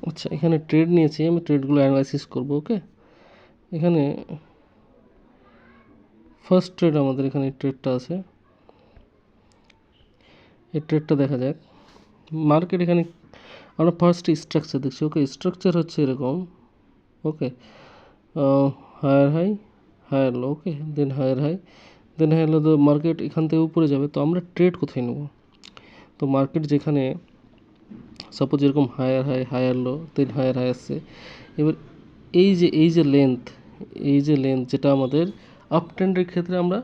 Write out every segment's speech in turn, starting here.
আচ্ছা, এখানে ট্রেড নিয়েছি, আমি ট্রেডগুলো অ্যানালাইসিস করব। ওকে, এখানে ফার্স্ট ট্রেড আমাদের এখানে ট্রেডটা আছে, এই ট্রেডটা দেখা যাক। মার্কেট এখানে আমরা ফার্স্ট স্ট্রাকচার দেখছি। ওকে, স্ট্রাকচার হচ্ছে এরকম। ওকে, হায়ার হাই, হায়ার লো। ওকে, দেন হায়ার হাই, দেন হায়ার লো। তো মার্কেট এখান থেকে উপরে যাবে, তো আমরা ট্রেড কোথায় নেব? তো মার্কেট যেখানে সাপোজ এরকম হায়ার হাই, হায়ার লো, দেন হায়ার হাই আসছে, এবার এই যে লেন্থ যেটা আমাদের আপ ট্রেন্ডের ক্ষেত্রে আমরা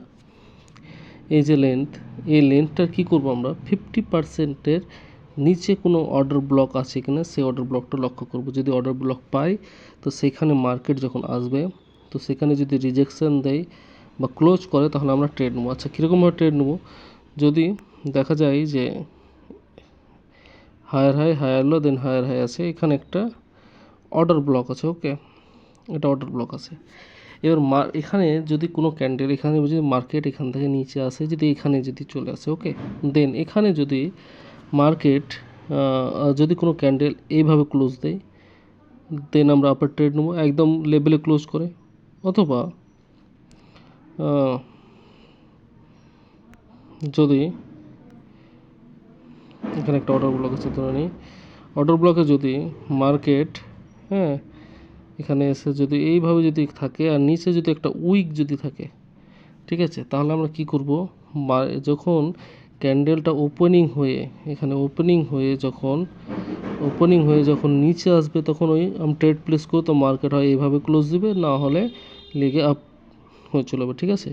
এই লেন্থটার কী করবো আমরা 50%-এর নিচে কোনো অর্ডার ব্লক আছে কিনা সেই অর্ডার ব্লকটা লক্ষ্য করব। যদি অর্ডার ব্লক পাই, তো সেখানে মার্কেট যখন আসবে, তো সেখানে যদি রিজেকশন দেয় বা ক্লোজ করে, তাহলে আমরা ট্রেড নেবো। আচ্ছা, কীরকমভাবে ট্রেড নেবো? যদি দেখা যায় যে হায়ার হাই, হায়ার লো, দেন হায়ার হাই আছে, এখানে একটা অর্ডার ব্লক আছে। ওকে, এটা অর্ডার ব্লক আছে। এবার এখানে যদি কোনো ক্যান্ডেল, এখানে যদি মার্কেট এখান থেকে নিচে আসে, যদি এখানে যদি চলে আসে, ওকে, দেন এখানে যদি মার্কেট যদি কোনো ক্যান্ডেল এইভাবে ক্লোজ দেয়, দেন আমরা আপার ট্রেড নেবো একদম লেভেলে ক্লোজ করে। অথবা যদি এখানে একটা অর্ডার ব্লক আছে ধরে নিই, অর্ডার ব্লকে যদি মার্কেট এখানে এসে যদি এইভাবে যদি থাকে আর নিচে যদি একটা উইক যদি থাকে, ঠিক আছে, তাহলে আমরা কি করব? যখন ক্যান্ডেলটা ওপেনিং হয়ে যখন নিচে আসবে, তখন আমি ট্রেড প্লেস করব। তো মার্কেট হয় এইভাবে ক্লোজ দিবে, না হলে লেগে আপ হয়ে চলবে, ঠিক আছে।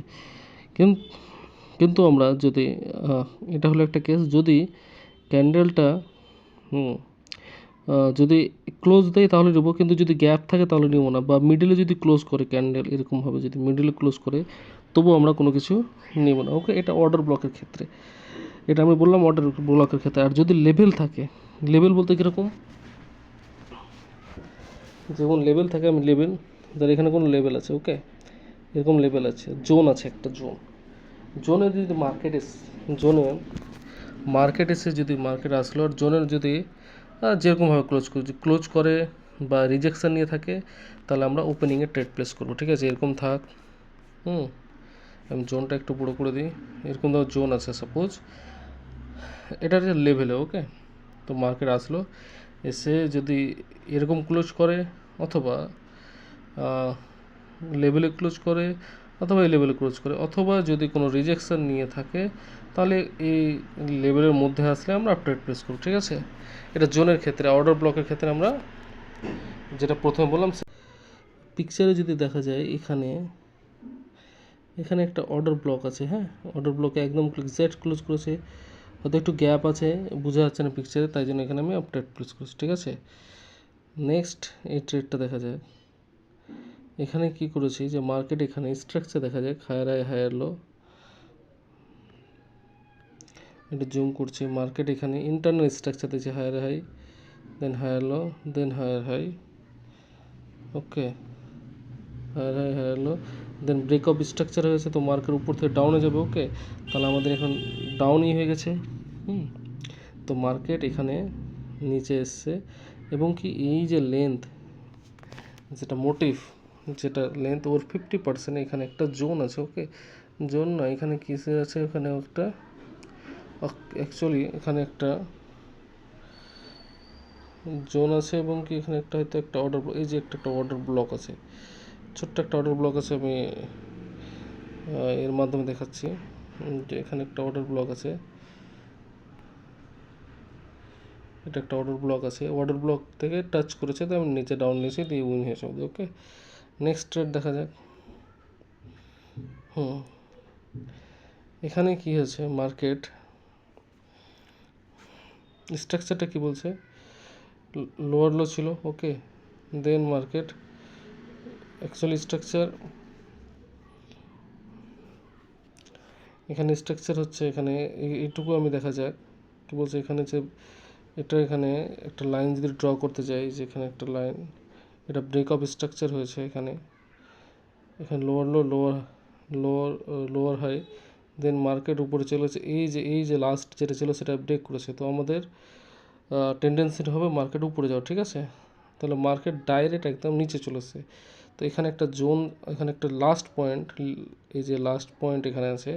কিন্তু আমরা যদি এটা হলো একটা কেস, যদি ক্যান্ডেলটা যদি ক্লোজ দেয় তাহলে নেবো, কিন্তু যদি গ্যাপ থাকে তাহলে নেবো না। বা মিডিলে যদি ক্লোজ করে ক্যান্ডেল এরকমভাবে, যদি মিডিলে ক্লোজ করে, তবুও আমরা কোনো কিছু নেব না। ওকে, এটা অর্ডার ব্লকের ক্ষেত্রে, এটা আমি বললাম অর্ডার ব্লকের ক্ষেত্রে। আর যদি লেভেল থাকে, লেভেল বলতে কীরকম, যেমন লেভেল থাকে, আমি লেভেল ধর এখানে কোনো লেভেল আছে। ওকে, এরকম লেভেল আছে, জোন আছে, একটা জোনে যদি মার্কেট এসে যদি মার্কেট আসলো আর জোনের যদি যেরকমভাবে ক্লোজ করে বা রিজেকশান নিয়ে থাকে, তাহলে আমরা ওপেনিংয়ে ট্রেড প্লেস করবো, ঠিক আছে। এরকম থাক, আমি জোনটা একটু বড়ো করে দিই। এরকম ধর জোন আছে সাপোজ, এটা হচ্ছে লেভেলে। ওকে, তো মার্কেট আসলো, এসে যদি এরকম ক্লোজ করে, অথবা লেভেলে ক্লোজ করে, অথবা এই লেভেলে ক্লোজ করে, অথবা যদি কোনো রিজেকশান নিয়ে থাকে, তাহলে এই লেভেলের মধ্যে আসলে আমরা ট্রেড প্লেস করব, ঠিক আছে। এটা জোনের ক্ষেত্রে। অর্ডার ব্লকের ক্ষেত্রে আমরা যেটা প্রথমে বললাম, পিকচারে যদি দেখা যায়, এখানে একটা অর্ডার ব্লক আছে। হ্যাঁ, অর্ডার ব্লকে একদম এক্স্যাক্ট ক্লোজ করেছে, হয়তো একটু গ্যাপ আছে, বোঝা যাচ্ছে না পিকচারে, তাই জন্য এখানে আমি ট্রেড প্লেস করেছি, ঠিক আছে। নেক্সট এই ট্রেডটা দেখা যায়, এখানে কি করেছি যে মার্কেট এখানে স্ট্রাকচার দেখা যায়, হায়ার হাই, হায়ার লো। এটা জুম করছি, মার্কেট এখানে ইন্টারনাল স্ট্রাকচার দিয়েছে, হায়ার হাই, দেন হায়ার লো, দেন হায়ার হাই। ওকে, হায়ার হাই, হায়ার লো, দেন ব্রেকআপ স্ট্রাকচার হয়েছে, তো মার্কেট উপর থেকে ডাউনে যাবে। ওকে, তাহলে আমাদের এখন ডাউনই হয়ে গেছে। তো মার্কেট এখানে নিচে এসছে, এবং কি এই যে লেন্থ, যেটা লেন্থ ওর 50%, এখানে একটা জোন আছে। ওকে, জোন না, এখানে কিসে আছে, এখানে একটা অ্যাকচুয়ালি এখানে একটা জোন আছে, এবং কি এখানে একটা হয়তো একটা অর্ডার, এই যে একটা অর্ডার ব্লক আছে, ছোট্ট একটা অর্ডার ব্লক আছে। আমি এর মাধ্যমে দেখাচ্ছি যে এখানে একটা অর্ডার ব্লক আছে, এটা একটা অর্ডার ব্লক আছে, অর্ডার ব্লক থেকে টাচ করেছে, তো আমি নিচে ডাউন নিয়েছি, দিয়ে উইন হয়েছে। ওকে, নেক্সট ট্রেড দেখা যাক। এখানে কি হয়েছে, মার্কেট স্ট্রাকচারটা কি বলছে, লোয়ার লো ছিল। ওকে, দেন মার্কেট অ্যাকচুয়ালি স্ট্রাকচার, এখানে স্ট্রাকচার হচ্ছে, এখানে এইটুকু আমি দেখা যাক কি বলছে। এখানে যে এখানে একটা লাইন যদি ড্র করতে যাই, যে এখানে একটা লাইন, এটা ব্রেকআপ স্ট্রাকচার হয়েছে। এখানে লোয়ার লো, লোয়ার হাই, দেন মার্কেট উপরে চলেছে, এই যে লাস্ট যেটা ছিল সেটা ব্রেক করেছে, তো আমাদের টেন্ডেন্সিটা হবে মার্কেট উপরে যাওয়া, ঠিক আছে। তাহলে মার্কেট ডাইরেক্ট একদম নিচে চলেছে। তো এখানে একটা জোন, এখানে একটা লাস্ট পয়েন্ট, এই যে লাস্ট পয়েন্ট এখানে আছে,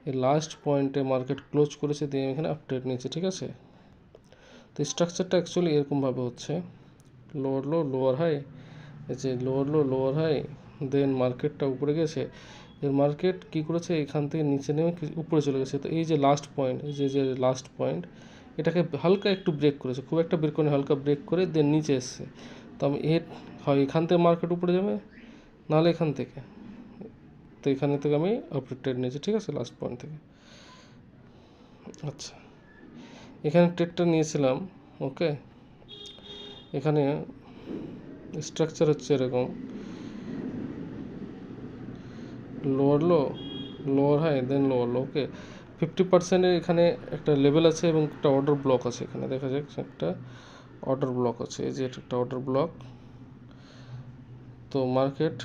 এই লাস্ট পয়েন্টে মার্কেট ক্লোজ করেছে, দিয়ে এখানে আপডেট নিয়েছে, ঠিক আছে। তো স্ট্রাকচারটা অ্যাকচুয়ালি এরকমভাবে হচ্ছে, লোয়ার লো লোয়ার হাই, এই যে লোয়ার লো লোয়ার হাই, দেন মার্কেটটা উপরে গেছে, এর মার্কেট কী করেছে, এখান থেকে নিচে নেমে উপরে চলে গেছে। তো এই যে লাস্ট পয়েন্ট, এই যে যে লাস্ট পয়েন্ট, এটাকে হালকা একটু ব্রেক করেছে, খুব একটা ব্রেক করে হালকা ব্রেক করে দেন নিচে এসছে। তো আমি হয় এখান থেকে মার্কেট উপরে যাবে, নাহলে এখান থেকে। তো এখানে থেকে আমি আপডেট ট্রেড নিয়েছি, ঠিক আছে, লাস্ট পয়েন্ট থেকে। আচ্ছা, এখানে ট্রেডটা নিয়েছিলাম, ওকে। এখানে স্ট্রাকচার হচ্ছে এরকম, লোয়ার লো লোয়ার হাই দেন লোয়ার লো, ওকে। 50%-এর এখানে একটা লেভেল আছে এবং একটা অর্ডার ব্লক আছে, এখানে দেখা যাক একটা অর্ডার ব্লক আছে, এই যে একটা অর্ডার ব্লক। তো মার্কেট,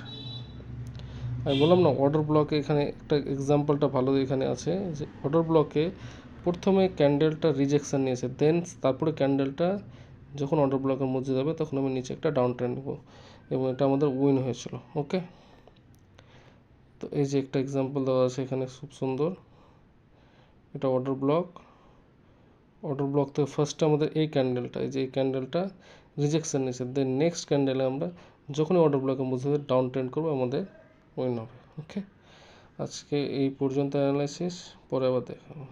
আমি বললাম না অর্ডার ব্লকে, এখানে একটা এক্সাম্পলটা ভালো এখানে আছে, যে অর্ডার ব্লকে প্রথমে ক্যান্ডেলটা রিজেকশান নিয়েছে, দেন তারপরে ক্যান্ডেলটা যখন অর্ডার ব্লকের মধ্যে যাবে তখন আমি নিচে একটা ডাউন ট্রেন্ড নেবো, এবং এটা আমাদের উইন হয়েছিল, ওকে। তো এই যে একটা এক্সাম্পল দেওয়া আছে এখানে খুব সুন্দর, এটা অর্ডার ব্লক। অর্ডার ব্লক থেকে ফার্স্টে আমাদের এই ক্যান্ডেলটা, এই যে এই ক্যান্ডেলটা রিজেকশান নিয়েছে, দেন নেক্সট ক্যান্ডেলে আমরা যখনই অর্ডার ব্লকের মধ্যে ডাউন ট্রেন্ড করবো আমাদের উইন হবে, ওকে। আজকে এই পর্যন্ত অ্যানালাইসিস, পরে আবার দেখাবো।